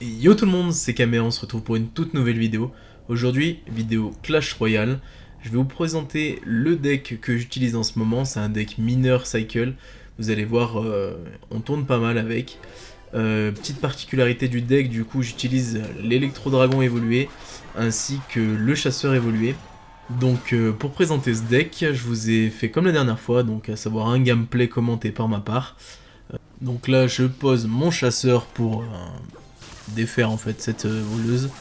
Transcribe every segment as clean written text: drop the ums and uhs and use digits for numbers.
Et yo tout le monde, c'est Kamé, on se retrouve pour une toute nouvelle vidéo. Aujourd'hui, vidéo Clash Royale. Je vais vous présenter le deck que j'utilise en ce moment, c'est un deck mineur cycle. Vous allez voir, on tourne pas mal avec. Petite particularité du deck, du coup j'utilise l'électro-dragon évolué, ainsi que le chasseur évolué. Donc pour présenter ce deck, je vous ai fait comme la dernière fois, donc à savoir un gameplay commenté par ma part. Donc là je pose mon chasseur pour défaire en fait cette voleuse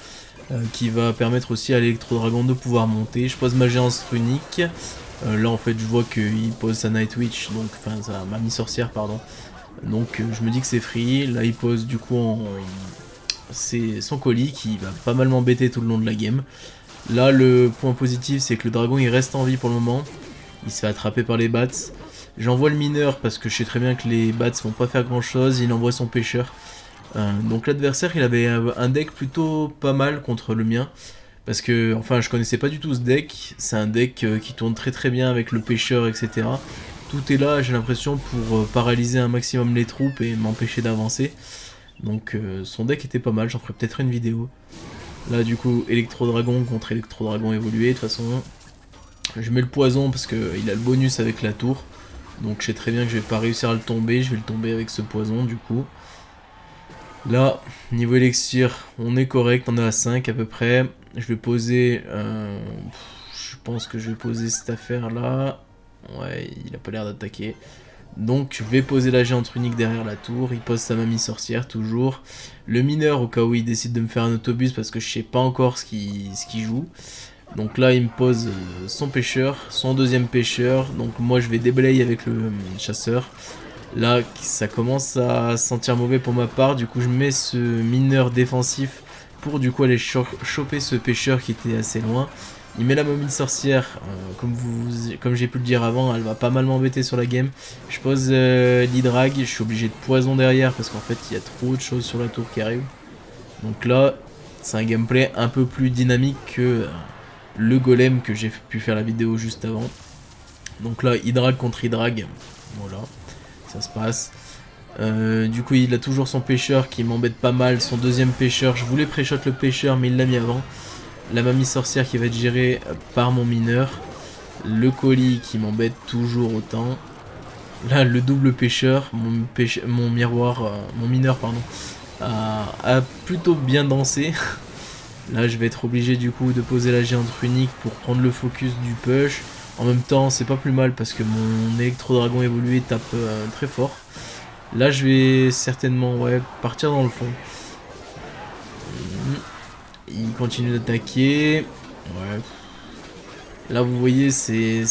qui va permettre aussi à l'électro-dragon de pouvoir monter. Je pose ma géance runique. Là en fait je vois qu'il pose sa Night Witch, donc enfin sa mamie sorcière pardon. Donc je me dis que c'est free. Là il pose du coup c'est son colis qui va pas mal m'embêter tout le long de la game. Là le point positif c'est que le dragon il reste en vie pour le moment. Il se fait attraper par les bats. J'envoie le mineur parce que je sais très bien que les bats vont pas faire grand chose. Il envoie son pêcheur. Donc l'adversaire il avait un deck plutôt pas mal contre le mien. Parce que, enfin je connaissais pas du tout ce deck. C'est un deck qui tourne très très bien avec le pêcheur etc. Tout est là j'ai l'impression pour paralyser un maximum les troupes et m'empêcher d'avancer. Donc son deck était pas mal, j'en ferai peut-être une vidéo. Là du coup électro-dragon contre électro-dragon évolué. De toute façon je mets le poison parce qu'il a le bonus avec la tour. Donc je sais très bien que je vais pas réussir à le tomber. Je vais le tomber avec ce poison du coup. Là, niveau élixir, on est correct, on est à 5 à peu près. Je vais poser... je pense que je vais poser cette affaire là. Ouais, il a pas l'air d'attaquer. Donc je vais poser la géante unique derrière la tour. Il pose sa mamie sorcière toujours. Le mineur au cas où il décide de me faire un autobus parce que je sais pas encore ce qu'il joue. Donc là il me pose son pêcheur, son deuxième pêcheur. Donc moi je vais déblayer avec le chasseur. Là, ça commence à sentir mauvais pour ma part. Du coup, je mets ce mineur défensif pour du coup aller choper ce pêcheur qui était assez loin. Il met la momie sorcière, comme j'ai pu le dire avant, elle va pas mal m'embêter sur la game. Je pose l'hydrag, je suis obligé de poison derrière parce qu'en fait il y a trop de choses sur la tour qui arrivent. Donc là, c'est un gameplay un peu plus dynamique que le golem que j'ai pu faire la vidéo juste avant. Donc là, hydrag contre hydrag, voilà. Ça se passe. Du coup il a toujours son pêcheur qui m'embête pas mal. Son deuxième pêcheur, je voulais pré-shot le pêcheur mais il l'a mis avant. La mamie sorcière qui va être gérée par mon mineur. Le colis qui m'embête toujours autant. Là le double pêcheur, mon miroir, mon mineur pardon, a plutôt bien dansé. Là je vais être obligé du coup de poser la géante runique pour prendre le focus du push. En même temps c'est pas plus mal parce que mon électro-dragon évolué tape très fort. Là je vais certainement partir dans le fond. Il continue d'attaquer. Ouais. Là vous voyez c'est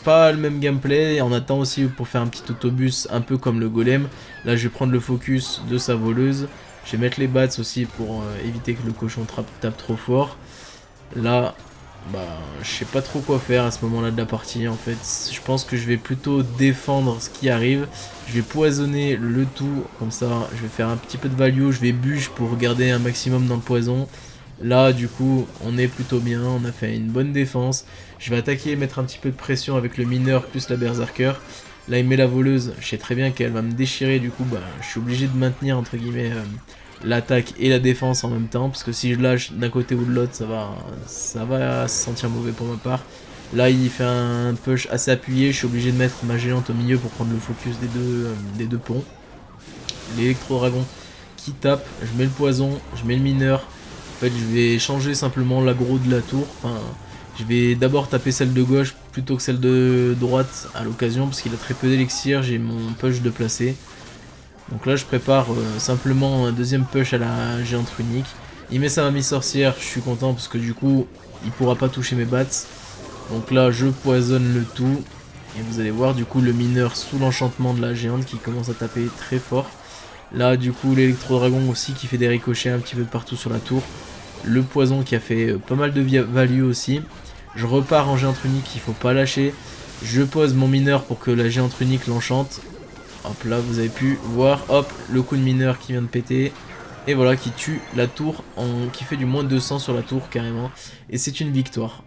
pas le même gameplay. On attend aussi pour faire un petit autobus un peu comme le golem. Là je vais prendre le focus de sa voleuse. Je vais mettre les bats aussi pour éviter que le cochon tape trop fort. Là bah je sais pas trop quoi faire à ce moment là de la partie en fait. Je pense que je vais plutôt défendre ce qui arrive. Je vais poisonner le tout comme ça, je vais faire un petit peu de value, je vais bûche pour garder un maximum dans le poison. Là du coup on est plutôt bien, on a fait une bonne défense. Je vais attaquer et mettre un petit peu de pression avec le mineur plus la berserker. Là il met la voleuse, je sais très bien qu'elle va me déchirer, du coup bah je suis obligé de maintenir entre guillemets l'attaque et la défense en même temps, parce que si je lâche d'un côté ou de l'autre ça va se sentir mauvais pour ma part. Là il fait un push assez appuyé, je suis obligé de mettre ma géante au milieu pour prendre le focus des deux ponts. L'électro-dragon qui tape, je mets le poison, je mets le mineur. En fait je vais changer simplement l'aggro de la tour, enfin je vais d'abord taper celle de gauche plutôt que celle de droite à l'occasion, parce qu'il a très peu d'élixir, j'ai mon push de placer. Donc là je prépare simplement un deuxième push à la géante runique. Il met sa mamie sorcière, je suis content parce que du coup il pourra pas toucher mes bats. Donc là je poisonne le tout. Et vous allez voir du coup le mineur sous l'enchantement de la géante qui commence à taper très fort. Là du coup l'électro-dragon aussi qui fait des ricochets un petit peu de partout sur la tour. Le poison qui a fait pas mal de value aussi. Je repars en géante runique, il faut pas lâcher. Je pose mon mineur pour que la géante runique l'enchante. Hop là vous avez pu voir, hop, le coup de mineur qui vient de péter. Et voilà qui tue la tour, qui fait du moins 200 sur la tour carrément. Et c'est une victoire.